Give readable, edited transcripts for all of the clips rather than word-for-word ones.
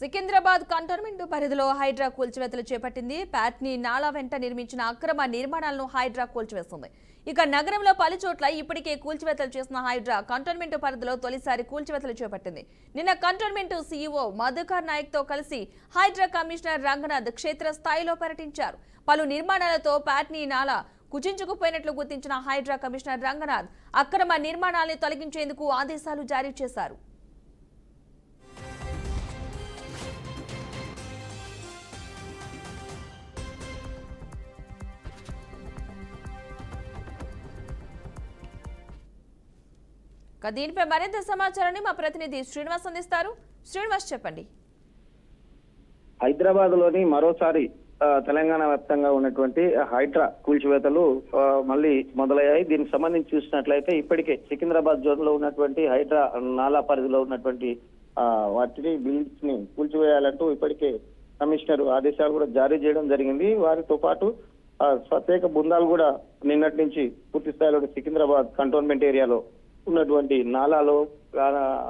Secunderabad cantonment పరిధిలో హైడ్రా కూల్చివేతలు చేపట్టింది. ప్యాట్ని నాలా వెంట నిర్మించిన అక్రమ నిర్మాణాలను హైడ్రా కూల్చివేస్తుంది. ఇక నగరంలో పలుచోట్ల ఇప్పటికే కూల్చివేతలు చేసిన హైడ్రా కంటోన్మెంట్ పరిధిలో తొలిసారి కూల్చివేతలు చేపట్టింది. నిన్న కంటోన్మెంట్ సీఈఓ మధుకర్ నాయక్ తో కలిసి హైడ్రా కమిషనర్ రంగనాథ్ క్షేత్రస్థాయిలో పర్యటించారు. పలు నిర్మాణాలతో ప్యాట్ని నాలా కుచించుకుపోయినట్లు గుర్తించిన హైడ్రా కమిషనర్ రంగనాథ్ అక్రమ నిర్మాణాలను తొలగించేందుకు ఆదేశాలు జారీ చేశారు. దీనిపై మరింత సమాచారాన్ని మా ప్రతినిధి శ్రీనివాస్ అందిస్తారు. శ్రీనివాస్, చెప్పండి. హైదరాబాద్ లోని మరోసారి తెలంగాణ వ్యాప్తంగా ఉన్నటువంటి హైడ్రా కూల్చివేతలు మళ్ళీ మొదలయ్యాయి. దీనికి సంబంధించి చూసినట్లయితే ఇప్పటికే సికింద్రాబాద్ జోన్ లో ఉన్నటువంటి హైడ్రా నాలా పరిధిలో ఉన్నటువంటి వాటిని బిల్డింగ్స్ ని కూల్చివేయాలంటూ ఇప్పటికే కమిషనర్ ఆదేశాలు కూడా జారీ చేయడం జరిగింది. వారితో పాటు ప్రత్యేక బృందాలు కూడా నిన్నటి నుంచి పూర్తి స్థాయిలో సికింద్రాబాద్ కంటోన్మెంట్ ఏరియాలో ఉన్నటువంటి నాలాలో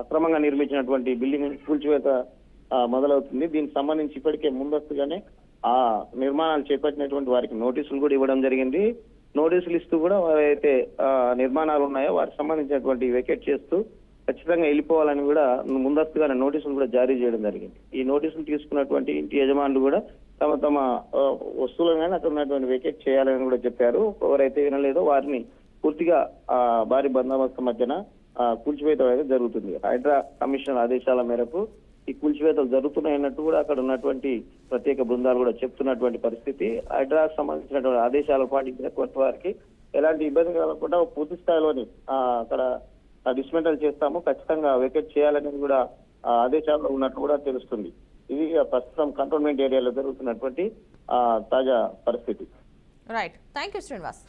అక్రమంగా నిర్మించినటువంటి బిల్డింగ్ కూల్చివేత మొదలవుతుంది. దీనికి సంబంధించి ఇప్పటికే ముందస్తుగానే ఆ నిర్మాణాలు చేపట్టినటువంటి వారికి నోటీసులు కూడా ఇవ్వడం జరిగింది. నోటీసులు ఇస్తూ కూడా వారైతే నిర్మాణాలు ఉన్నాయో వారికి సంబంధించినటువంటి వెకేట్ చేస్తూ ఖచ్చితంగా వెళ్ళిపోవాలని కూడా ముందస్తుగానే నోటీసులు కూడా జారీ చేయడం జరిగింది. ఈ నోటీసులు తీసుకున్నటువంటి ఇంటి యజమానులు కూడా తమ తమ వస్తువులను కానీ అక్కడ ఉన్నటువంటి వెకేట్ చేయాలని కూడా చెప్పారు. ఎవరైతే వినలేదో వారిని పూర్తిగా భారీ బందోబస్తు మధ్యన కూల్చివేత అయితే జరుగుతుంది. హైడ్రా కమిషనర్ ఆదేశాల మేరకు ఈ కూల్చివేతలు జరుగుతున్నాయన్నట్టు కూడా అక్కడ ఉన్నటువంటి ప్రత్యేక బృందాలు కూడా చెప్తున్నటువంటి పరిస్థితి. హైడ్రాకు సంబంధించినటువంటి ఆదేశాలు పాటించినటువంటి వారికి ఎలాంటి ఇబ్బంది కలగకుండా పూర్తి స్థాయిలోని అక్కడ డిస్మెంటల్ చేస్తాము, ఖచ్చితంగా వెకేట్ చేయాలనేది కూడా ఆదేశాల్లో ఉన్నట్టు కూడా తెలుస్తుంది. ఇది ప్రస్తుతం కంటోన్మెంట్ ఏరియాలో జరుగుతున్నటువంటి తాజా పరిస్థితి. Right, thank you Srinivas.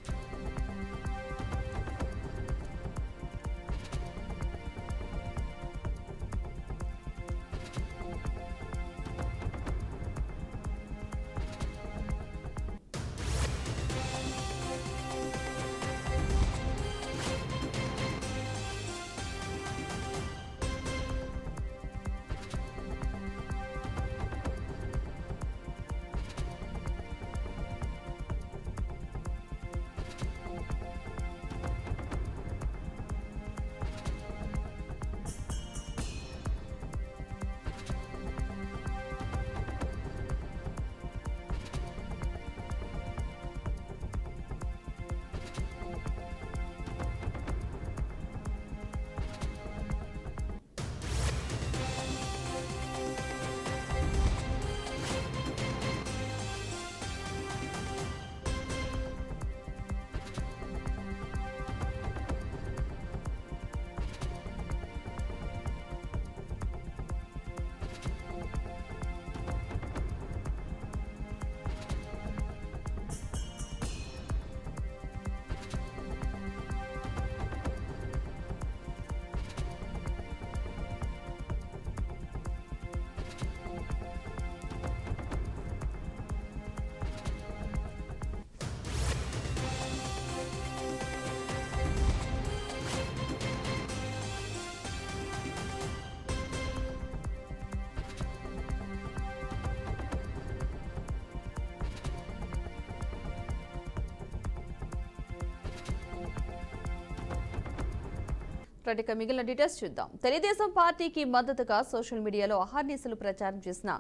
ఇక మిగిలిన డీటెయిల్స్ చూద్దాం. తెలుగుదేశం పార్టీకి మద్దతుగా సోషల్ మీడియాలో అహర్నిశలు ప్రచారం చేసిన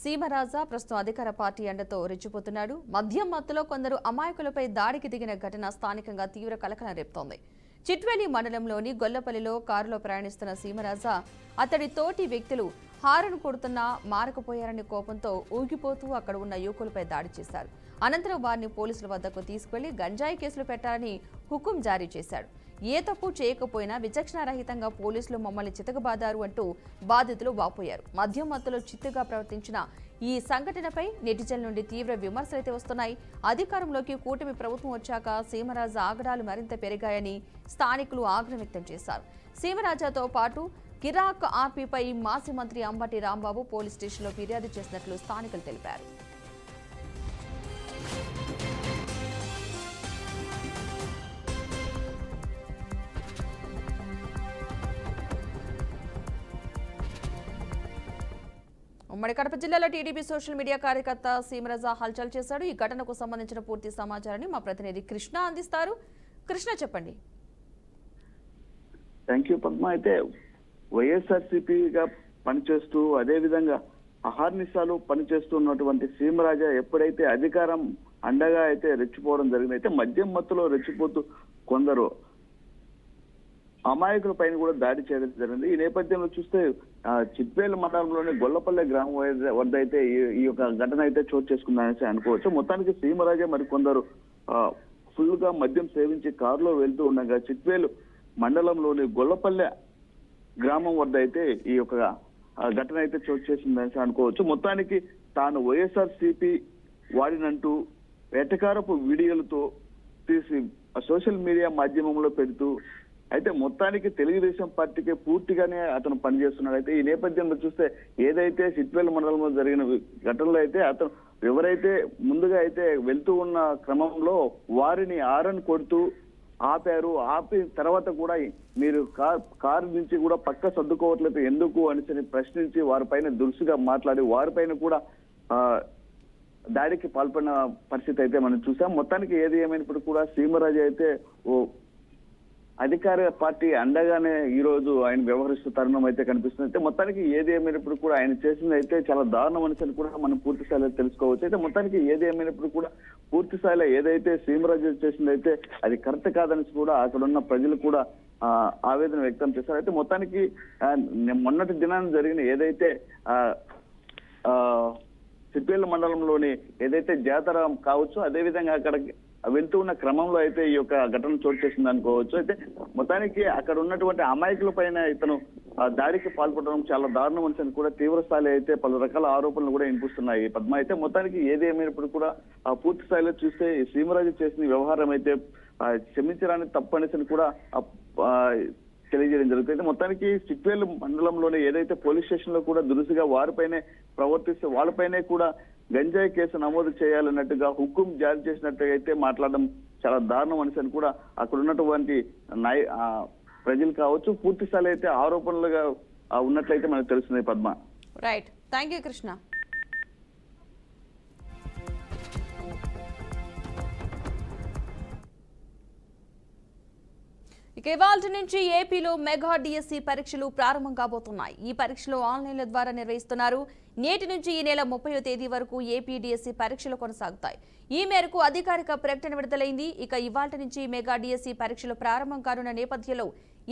సీమరాజా ప్రస్తుతం అధికార పార్టీ అండతో రెచ్చిపోతున్నాడు. మద్యం మత్తులో కొందరు అమాయకులపై దాడికి దిగిన ఘటన స్థానికంగా తీవ్ర కలకలం రేపుతోంది. చిట్వేలి మండలంలోని గొల్లపల్లిలో కారులో ప్రయాణిస్తున్న సీమరాజా అతడి తోటి వ్యక్తులు హారన్ కొడుతున్నా మారకపోయారని కోపంతో ఊగిపోతూ అక్కడ ఉన్న యువకులపై దాడి చేశారు. అనంతరం వారిని పోలీసుల వద్దకు తీసుకెళ్లి గంజాయి కేసులు పెట్టాలని హుకుం జారీ చేశాడు. ఏ తప్పు చేయకపోయినా విచక్షణారహితంగా పోలీసులు మమ్మల్ని చితకబాదారు అంటూ బాధితులు వాపోయారు. మద్యం మత్తులో చిత్తుగా ప్రవర్తించిన ఈ సంఘటనపై నెటిజన్ల నుండి తీవ్ర విమర్శలైతే వస్తున్నాయి. అధికారంలోకి కూటమి ప్రభుత్వం వచ్చాక సీమరాజా ఆగడాలు మరింత పెరిగాయని స్థానికులు ఆగ్రహం వ్యక్తం చేశారు. సీమరాజాతో పాటు కిరాక్ ఆర్పీపై మాజీ మంత్రి అంబటి రాంబాబు పోలీస్ స్టేషన్లో ఫిర్యాదు చేసినట్లు స్థానికులు తెలిపారు. ఉమ్మడి కడప జిల్లాలో టీడీపీ సోషల్ మీడియా కార్యకర్త సీమరజా హల్చల్ చేశాడు. ఈ ఘటనకు సంబంధించిన పూర్తి సమాచారాన్ని మా ప్రతినిధి కృష్ణ అందిస్తారు. కృష్ణ, చెప్పండి. Thank you Padma. అయితే వైఎస్ఆర్సీపీగా పనిచేస్తూ అదేవిధంగా అహర్నిశాలు పనిచేస్తున్నటువంటి సీమరాజా ఎప్పుడైతే అధికారం అండగా అయితే రెచ్చిపోవడం జరిగింది, అయితే మద్యం మత్తులో రెచ్చిపోతూ కొందరు అమాయకుల పైన కూడా దాడి చేయడం జరిగింది. ఈ నేపథ్యంలో చూస్తే చిట్వేలు మండలంలోని గొల్లపల్లె గ్రామం వద్ద అయితే ఈ యొక్క ఘటన అయితే చోటు చేసుకుందనేసి అనుకోవచ్చు. మొత్తానికి సీమరాజా మరి కొందరు ఫుల్ గా మద్యం సేవించి కారులో వెళ్తూ ఉండగా చిట్వేలు మండలంలోని గొల్లపల్లె గ్రామం వద్ద అయితే ఈ యొక్క ఘటన అయితే చోటు చేసిందని అనుకోవచ్చు. మొత్తానికి తాను వైఎస్ఆర్సీపీ వాడినంటూ వెటకారపు వీడియోలతో తీసి సోషల్ మీడియా మాధ్యమంలో పెడుతూ అయితే మొత్తానికి తెలుగుదేశం పార్టీకి పూర్తిగానే అతను పనిచేస్తున్నాడు. అయితే ఈ నేపథ్యంలో చూస్తే ఏదైతే సిట్వేల్ మండలంలో జరిగిన ఘటనలో అయితే అతను ఎవరైతే ముందుగా అయితే వెళ్తూ ఉన్న క్రమంలో వారిని ఆరన్ కొడుతూ ఆపారు. ఆపి తర్వాత కూడా మీరు కారు నుంచి కూడా పక్క సర్దుకోవట్లేదు ఎందుకు అని ప్రశ్నించి వారిపైన దురుసుగా మాట్లాడి వారిపైన కూడా దాడికి పాల్పడిన పరిస్థితి అయితే మనం చూసాం. మొత్తానికి ఏది ఏమైనప్పుడు కూడా సీమరాజు అయితే అధికార పార్టీ అండగానే ఈ రోజు ఆయన వ్యవహరిస్తున్న తరుణం అయితే కనిపిస్తుంది. అయితే మొత్తానికి ఏది ఏమైనప్పుడు కూడా ఆయన చేసింది అయితే చాలా దారుణం అని కూడా మనం పూర్తి స్థాయిలో తెలుసుకోవచ్చు. అయితే మొత్తానికి ఏది ఏమైనప్పుడు కూడా పూర్తి స్థాయిలో ఏదైతే సీమరాజు చేసింది అయితే అది కరెక్ట్ కాదని కూడా అక్కడ ఉన్న ప్రజలు కూడా ఆవేదన వ్యక్తం చేశారు. అయితే మొత్తానికి మొన్నటి దినాన్ని జరిగిన ఏదైతే సిట్వేల్ మండలంలోని ఏదైతే జాతర కావచ్చు అదేవిధంగా అక్కడ వెళ్తూ ఉన్న క్రమంలో అయితే ఈ యొక్క ఘటన చోటు చేసింది అనుకోవచ్చు. అయితే మొత్తానికి అక్కడ ఉన్నటువంటి అమాయకుల పైన ఇతను దాడికి పాల్పడడం చాలా దారుణం అని కూడా తీవ్ర స్థాయిలో అయితే పలు రకాల ఆరోపణలు కూడా వినిపిస్తున్నాయి పద్మ. అయితే మొత్తానికి ఏది ఏమైనప్పుడు కూడా పూర్తి స్థాయిలో చూస్తే సీమరాజు చేసిన వ్యవహారం అయితే క్షమించడానికి తప్పనిసరి కూడా తెలియజేయడం జరుగుతుంది. మొత్తానికి సిట్వేల్ మండలంలోనే ఏదైతే పోలీస్ స్టేషన్ లో కూడా దురుసుగా వారిపైనే ప్రవర్తిస్తే వాళ్ళపైనే కూడా గంజాయి కేసు నమోదు చేయాలన్నట్టుగా హుకుం జారీ చేసినట్టుగా అయితే మాట్లాడడం చాలా దారుణం అని కూడా అక్కడ ఉన్నటువంటి ప్రజలు కావచ్చు పూర్తి స్థాయి అయితే ఆరోపణలుగా ఉన్నట్లయితే మనకు తెలుస్తుంది Padma. Right, thank you Krishna. ఇక ఇవాల్టి నుంచి ఏపీలో మెగా డిఎస్సి పరీక్షలు ప్రారంభం కాబోతున్నాయి. ఈ పరీక్షలు ఆన్లైన్ల ద్వారా నిర్వహిస్తున్నారు. నేటి నుంచి ఈ నెల 30వ తేదీ వరకు ఏపీ డిఎస్సి పరీక్షలు కొనసాగుతాయి. ఈ మేరకు అధికారిక ప్రకటన విడుదలైంది. ఇక ఇవాల్టి నుంచి మెగా డిఎస్సి పరీక్షలు ప్రారంభం కానున్న నేపథ్యంలో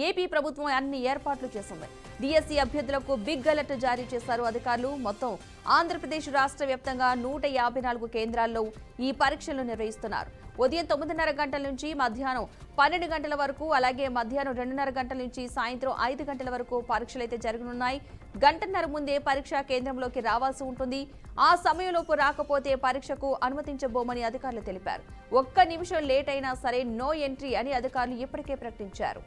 ఏపీ ప్రభుత్వం అన్ని ఏర్పాట్లు చేసింది. డిఎస్సి అభ్యర్థులకు బిగ్ అలర్ట్ జారీ చేశారు అధికారులు. మొత్తం ఆంధ్రప్రదేశ్ రాష్ట్ర వ్యాప్తంగా 154 కేంద్రాల్లో ఈ పరీక్షలు నిర్వహిస్తున్నారు. ఉదయం 9:30 గంటల నుంచి మధ్యాహ్నం 12 గంటల వరకు, అలాగే మధ్యాహ్నం 2:30 గంటల నుంచి సాయంత్రం 5 గంటల వరకు పరీక్షలు అయితే జరగనున్నాయి. గంటన్నర ముందే పరీక్షా కేంద్రంలోకి రావాల్సి ఉంటుంది. ఆ సమయంలోపు రాకపోతే పరీక్షకు అనుమతించబోమని అధికారులు తెలిపారు. ఒక్క నిమిషం లేట్ అయినా సరే నో ఎంట్రీ అని అధికారులు ఇప్పటికే ప్రకటించారు.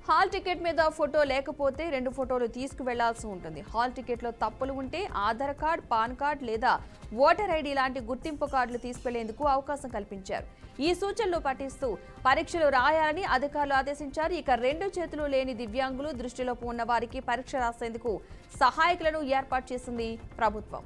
హాల్ టికెట్ మీద ఫోటో లేకపోతే 2 ఫోటోలు తీసుకువెళ్లాల్సి ఉంటుంది. హాల్ టికెట్లో తప్పులు ఉంటే ఆధార్ కార్డ్, పాన్ కార్డ్ లేదా ఓటర్ ఐడి లాంటి గుర్తింపు కార్డులు తీసుకెళ్లేందుకు అవకాశం కల్పించారు. ఈ సూచనలు పాటిస్తూ పరీక్షలు రాయాలని అధికారులు ఆదేశించారు. ఇక 2 చేతులు లేని దివ్యాంగులు, దృష్టిలోపు ఉన్న వారికి పరీక్ష రాసేందుకు సహాయకులను ఏర్పాటు చేసింది ప్రభుత్వం.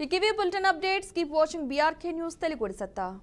ఇక ఇవే bulletin updates. Keep watching BRK news Telugu సత్తా.